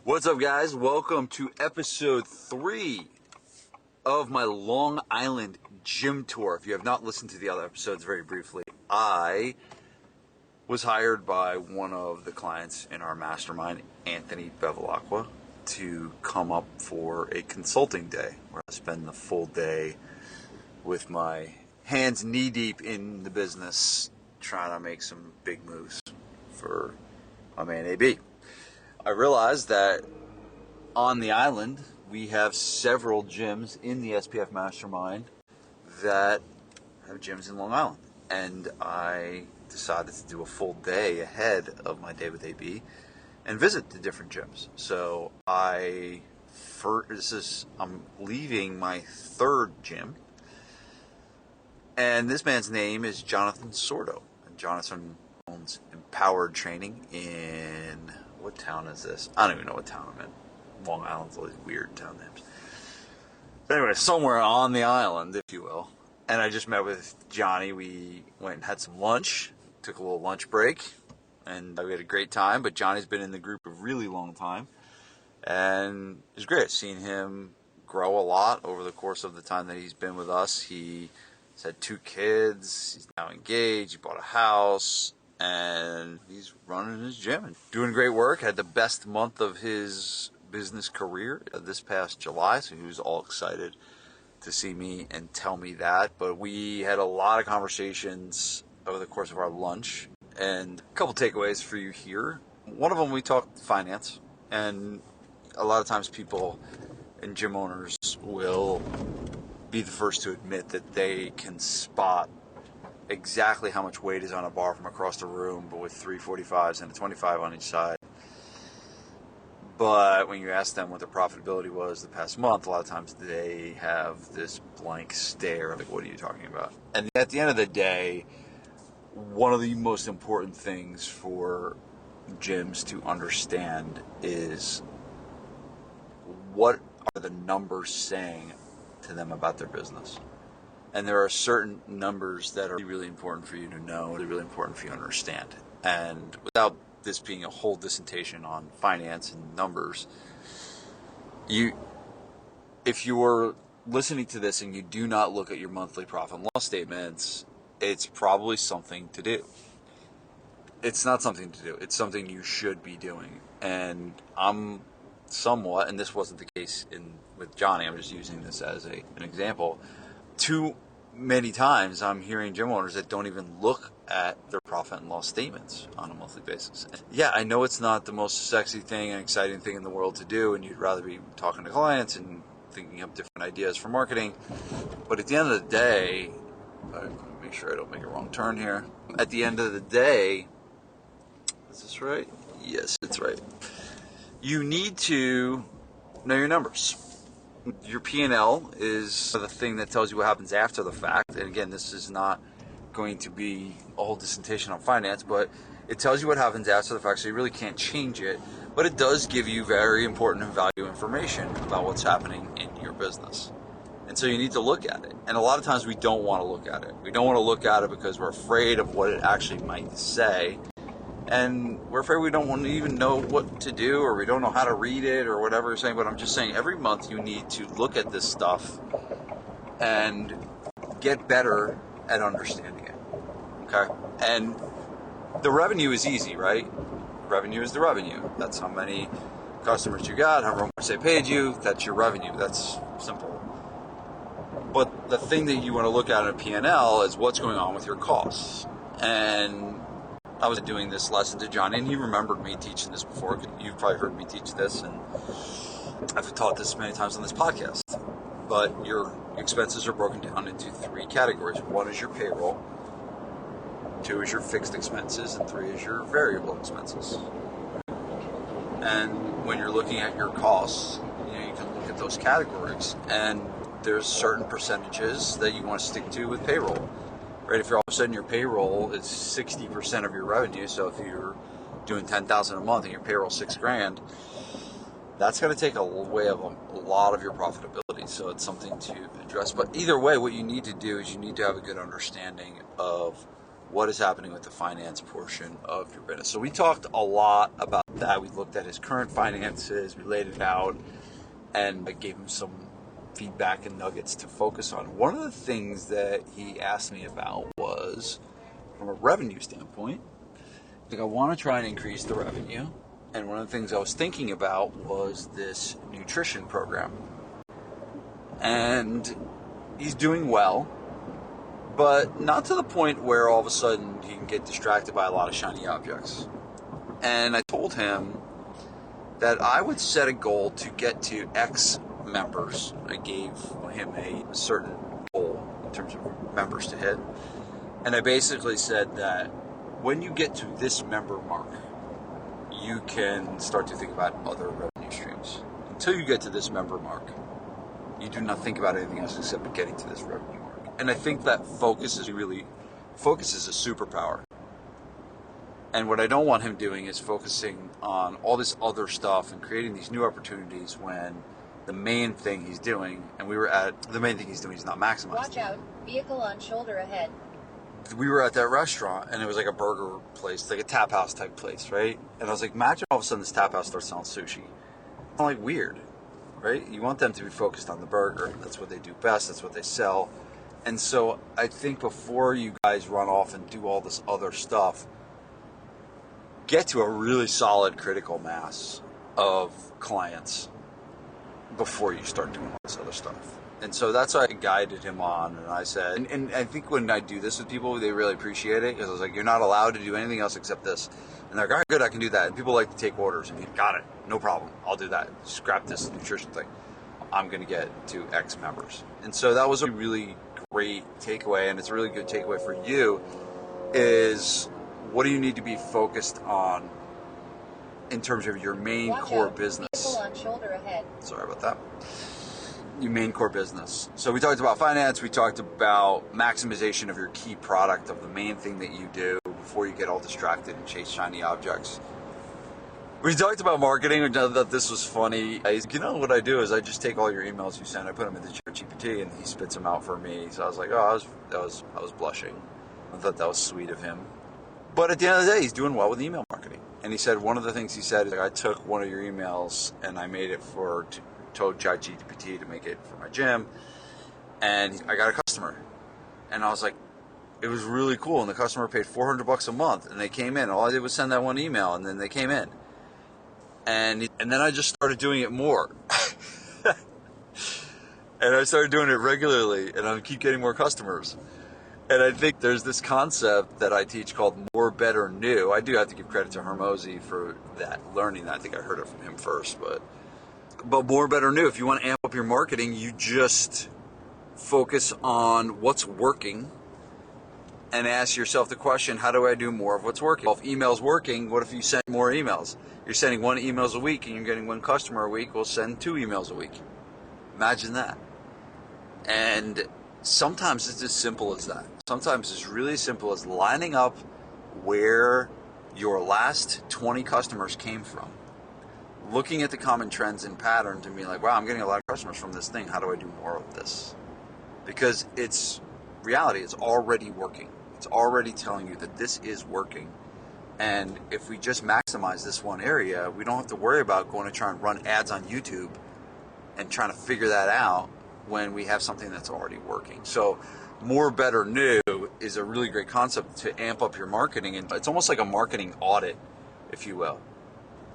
What's up, guys? Welcome to episode 3 of my Long Island gym tour. If you have not listened to the other episodes, very briefly, I was hired by one of the clients in our mastermind, Anthony Bevilacqua, to come up for a consulting day where I spend the full day with my hands knee-deep in the business trying to make some big moves for my man AB. I realized that on the island, we have several gyms in the SPF Mastermind that have gyms in Long Island. And I decided to do a full day ahead of my day with AB and visit the different gyms. So I'm leaving my third gym. And this man's name is Jonathan Sodo. And Jonathan owns Empowered Training in... what town is this? I don't even know what town I'm in. Long Island's all these weird town names. But anyway, somewhere on the island, if you will. And I just met with Johnny. We went and had some lunch, took a little lunch break, and we had a great time. But Johnny's been in the group a really long time. And it was great seeing him grow a lot over the course of the time that he's been with us. He's had 2 kids. He's now engaged. He bought a house. And he's running his gym and doing great work. Had the best month of his business career this past July, so he was all excited to see me and tell me that. But we had a lot of conversations over the course of our lunch, and a couple takeaways for you here. One of them, we talked finance, and a lot of times people and gym owners will be the first to admit that they can spot exactly how much weight is on a bar from across the room, but with 3 45s and a 25 on each side. But when you ask them what their profitability was the past month, a lot of times they have this blank stare, like, what are you talking about? And at the end of the day, one of the most important things for gyms to understand is, what are the numbers saying to them about their business? And there are certain numbers that are really important for you to know, really important for you to understand. And without this being a whole dissertation on finance and numbers, if you are listening to this and you do not look at your monthly profit and loss statements, it's probably something to do. It's not something to do. It's something you should be doing. And I'm somewhat, and this wasn't the case with Johnny, I'm just using this as an example, too many times I'm hearing gym owners that don't even look at their profit and loss statements on a monthly basis. Yeah, I know it's not the most sexy thing and exciting thing in the world to do, and you'd rather be talking to clients and thinking up different ideas for marketing. But at the end of the day, make sure I don't make a wrong turn here. At the end of the day, is this right? Yes, it's right. You need to know your numbers. Your P&L is the thing that tells you what happens after the fact. And again, this is not going to be a whole dissertation on finance, but it tells you what happens after the fact, so you really can't change it. But it does give you very important and valuable information about what's happening in your business. And so you need to look at it. And a lot of times we don't want to look at it. We don't want to look at it because we're afraid of what it actually might say. And we're afraid we don't want to even know what to do, or we don't know how to read it, or whatever you're saying. But I'm just saying, every month you need to look at this stuff and get better at understanding it. Okay? And the revenue is easy, right? Revenue is the revenue. That's how many customers you got, however much they paid you, that's your revenue. That's simple. But the thing that you want to look at in a P&L is what's going on with your costs. And I was doing this lesson to Johnny, and he remembered me teaching this before. You've probably heard me teach this, and I've taught this many times on this podcast. But your expenses are broken down into 3 categories. 1 is your payroll, 2 is your fixed expenses, and 3 is your variable expenses. And when you're looking at your costs, you can look at those categories, and there's certain percentages that you want to stick to with payroll. Right, if all of a sudden your payroll is 60% of your revenue, so if you're doing $10,000 a month and your payroll $6,000, that's going to take away a lot of your profitability. So it's something to address. But either way, what you need to do is you need to have a good understanding of what is happening with the finance portion of your business. So we talked a lot about that. We looked at his current finances, we laid it out, and I gave him some feedback and nuggets to focus on. One of the things that he asked me about was, from a revenue standpoint, like, I want to try and increase the revenue. And one of the things I was thinking about was this nutrition program. And he's doing well, but not to the point where all of a sudden he can get distracted by a lot of shiny objects. And I told him that I would set a goal to get to X members. I gave him a certain goal in terms of members to hit. And I basically said that when you get to this member mark, you can start to think about other revenue streams. Until you get to this member mark, you do not think about anything else except getting to this revenue mark. And I think that focus is a superpower. And what I don't want him doing is focusing on all this other stuff and creating these new opportunities when the main thing he's doing is not maximized. Watch out, vehicle on shoulder ahead. We were at that restaurant, and it was like a burger place, like a tap house type place, right? And I was like, imagine all of a sudden this tap house starts selling sushi. It's like weird, right? You want them to be focused on the burger. That's what they do best. That's what they sell. And so I think before you guys run off and do all this other stuff, get to a really solid critical mass of clients before you start doing all this other stuff. And so that's what I guided him on, and I said, and I think when I do this with people, they really appreciate it, because I was like, you're not allowed to do anything else except this. And they're like, all right, good, I can do that. And people like to take orders, and got it, no problem, I'll do that. Scrap this nutrition thing. I'm going to get to X members. And so that was a really great takeaway, and it's a really good takeaway for you, is what do you need to be focused on in terms of your main core business? Vehicle on shoulder ahead. Sorry about that. Your main core business. So we talked about finance, we talked about maximization of your key product, of the main thing that you do before you get all distracted and chase shiny objects. We talked about marketing. I thought this was funny. You know what I do is I just take all your emails you send, I put them into ChatGPT, and he spits them out for me. So I was like, I was blushing. I thought that was sweet of him. But at the end of the day, he's doing well with email marketing. And he said, one of the things he said is, I took one of your emails and I made it told ChatGPT to make it for my gym, and I got a customer. And I was like, it was really cool. And the customer paid $400 a month, and they came in. All I did was send that one email, and then they came in. And then I just started doing it more. And I started doing it regularly, and I keep getting more customers. And I think there's this concept that I teach called more, better, new. I do have to give credit to Hermosi for that, learning that. I think I heard it from him first, but more, better, new. If you want to amp up your marketing, you just focus on what's working and ask yourself the question, how do I do more of what's working? Well, if email's working, what if you send more emails? You're sending 1 email a week and you're getting 1 customer a week, well, send 2 emails a week. Imagine that. And sometimes it's as simple as that. Sometimes it's really simple as lining up where your last 20 customers came from, looking at the common trends and patterns and being like, wow, I'm getting a lot of customers from this thing. How do I do more of this? Because it's reality. It's already working. It's already telling you that this is working. And if we just maximize this one area, we don't have to worry about going to try and run ads on YouTube and trying to figure that out when we have something that's already working. So more, better, new is a really great concept to amp up your marketing. And it's almost like a marketing audit, if you will.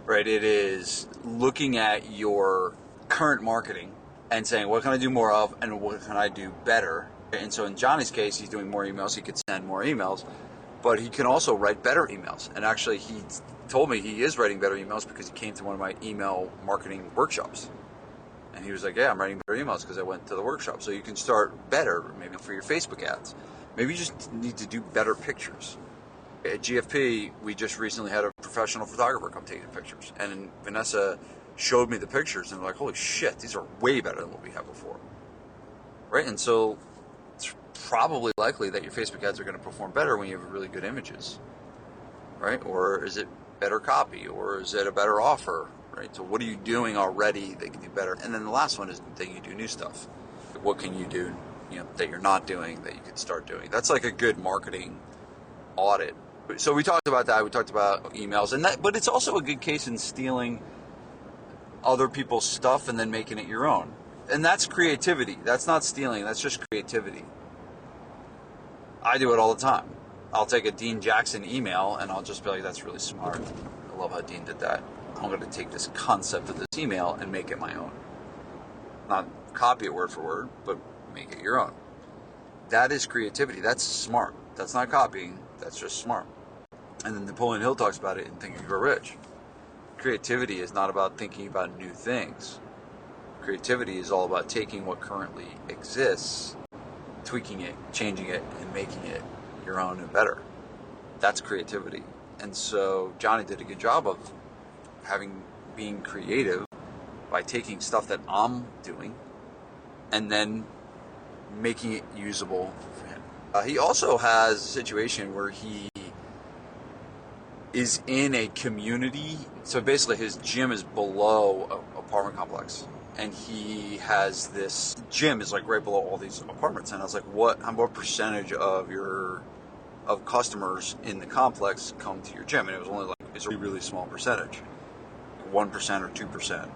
Right? It is looking at your current marketing and saying, what can I do more of and what can I do better? And so in Johnny's case, he's doing more emails. He could send more emails, but he can also write better emails. And actually, he told me he is writing better emails because he came to one of my email marketing workshops. And he was like, yeah, I'm writing better emails because I went to the workshop. So you can start better, maybe for your Facebook ads. Maybe you just need to do better pictures. At GFP, we just recently had a professional photographer come taking pictures. And Vanessa showed me the pictures, and I'm like, holy shit, these are way better than what we had before. Right? And so it's probably likely that your Facebook ads are going to perform better when you have really good images. Right? Or is it better copy? Or is it a better offer? Right? So what are you doing already that can do better? And then the last one is that you do new stuff. What can you do, that you're not doing that you could start doing? That's like a good marketing audit. So we talked about that. We talked about emails, but it's also a good case in stealing other people's stuff and then making it your own. And that's creativity. That's not stealing. That's just creativity. I do it all the time. I'll take a Dean Jackson email and I'll just be like, that's really smart. I love how Dean did that. I'm going to take this concept of this email and make it my own. Not copy it word for word, but make it your own. That is creativity. That's smart. That's not copying. That's just smart. And then Napoleon Hill talks about it in Think and Grow Rich. Creativity is not about thinking about new things. Creativity is all about taking what currently exists, tweaking it, changing it, and making it your own and better. That's creativity. And so Johnny did a good job of being creative by taking stuff that I'm doing and then making it usable for him. He also has a situation where he is in a community. So basically his gym is below an apartment complex. And he has this gym is like right below all these apartments. And I was like, what percentage of customers in the complex come to your gym? And it was only like, it's a really small percentage, 1% or 2%.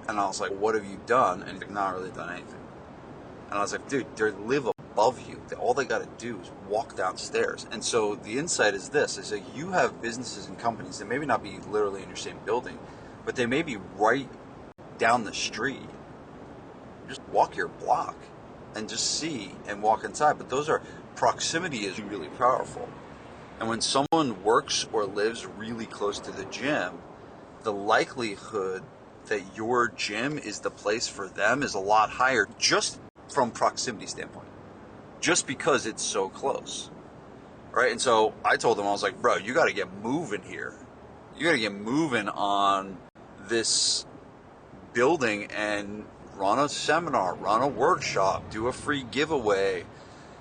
And I was like, what have you done? And he's like, not really done anything. And I was like, dude, they live above you. All they got to do is walk downstairs. And so the insight is this, is that you have businesses and companies that maybe not be literally in your same building, but they may be right down the street. Just walk your block and just see and walk inside. But proximity is really powerful. And when someone works or lives really close to the gym, the likelihood that your gym is the place for them is a lot higher just from proximity standpoint, just because it's so close, right? And so I told him, I was like, bro, you got to get moving here. You got to get moving on this building and run a seminar, run a workshop, do a free giveaway,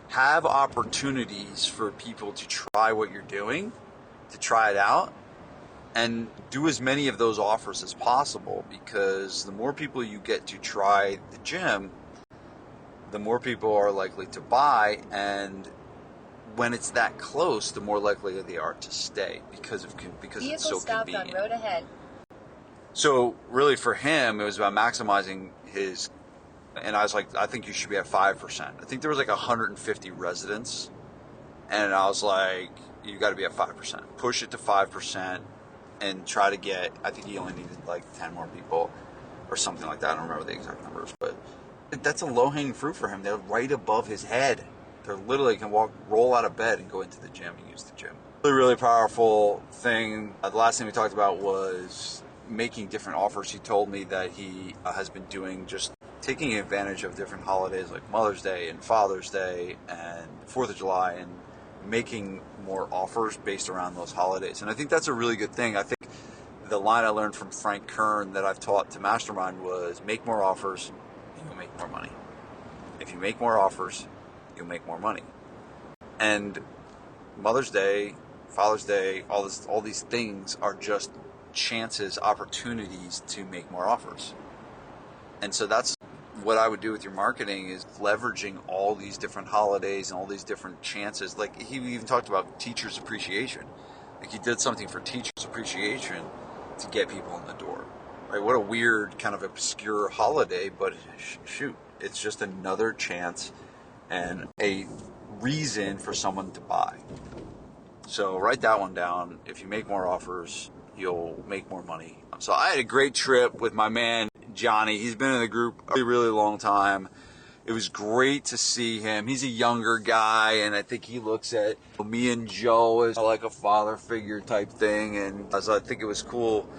have opportunities for people to try what you're doing, to try it out, and do as many of those offers as possible, because the more people you get to try the gym, the more people are likely to buy, and when it's that close, the more likely they are to stay because it's so stopped convenient. On road ahead. So really for him, it was about maximizing his, and I was like, I think you should be at 5%. I think there was like 150 residents, and I was like, you got to be at 5%. Push it to 5%. And try to get, I think he only needed like 10 more people or something like that. I don't remember the exact numbers, but that's a low-hanging fruit for him. They're right above his head. They're literally can roll out of bed and go into the gym and use the gym. Really, really powerful thing. The last thing we talked about was making different offers. He told me that he has been doing just taking advantage of different holidays like Mother's Day and Father's Day and 4th of July and making more offers based around those holidays. And I think that's a really good thing. I think the line I learned from Frank Kern that I've taught to Mastermind was make more offers and you'll make more money. If you make more offers, you'll make more money. And Mother's Day, Father's Day, all these things are just chances, opportunities to make more offers. And so that's what I would do with your marketing, is leveraging all these different holidays and all these different chances. Like he even talked about teachers appreciation. Like he did something for teachers appreciation to get people in the door. Right? What a weird kind of obscure holiday, but shoot, it's just another chance and a reason for someone to buy. So write that one down. If you make more offers, you'll make more money. So I had a great trip with my man Johnny. He's been in the group a really long time. It was great to see him. He's a younger guy, and I think he looks at me and Joe as like a father figure type thing. And so I think it was cool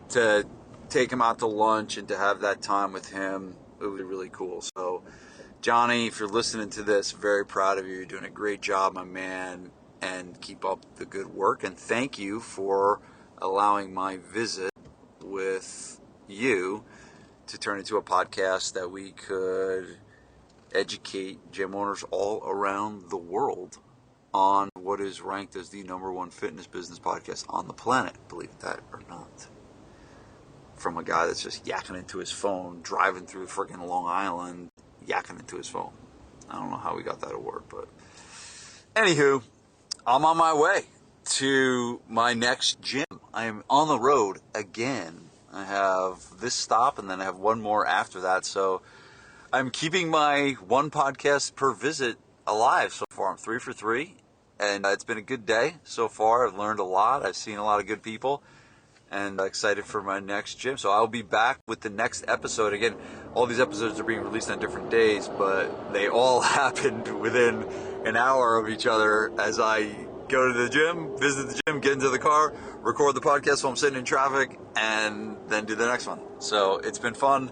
to take him out to lunch and to have that time with him. It was really cool. So Johnny, if you're listening to this, very proud of you. You're doing a great job, my man, and keep up the good work. And thank you for allowing my visit with you to turn into a podcast that we could educate gym owners all around the world on what is ranked as the #1 fitness business podcast on the planet, believe that or not. From a guy that's just yakking into his phone, driving through freaking Long Island, yakking into his phone. I don't know how we got that award, but anywho, I'm on my way to my next gym. I'm on the road again. I have this stop and then I have one more after that. So I'm keeping my one podcast per visit alive so far. I'm 3 for 3, and it's been a good day so far. I've learned a lot. I've seen a lot of good people, and excited for my next gym. So I'll be back with the next episode. Again, all these episodes are being released on different days, but they all happened within an hour of each other as I go to the gym, visit the gym, get into the car, record the podcast while I'm sitting in traffic, and then do the next one. So it's been fun.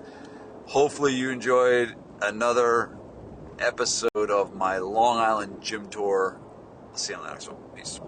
Hopefully you enjoyed another episode of my Long Island gym tour. I'll see you on the next one. Peace.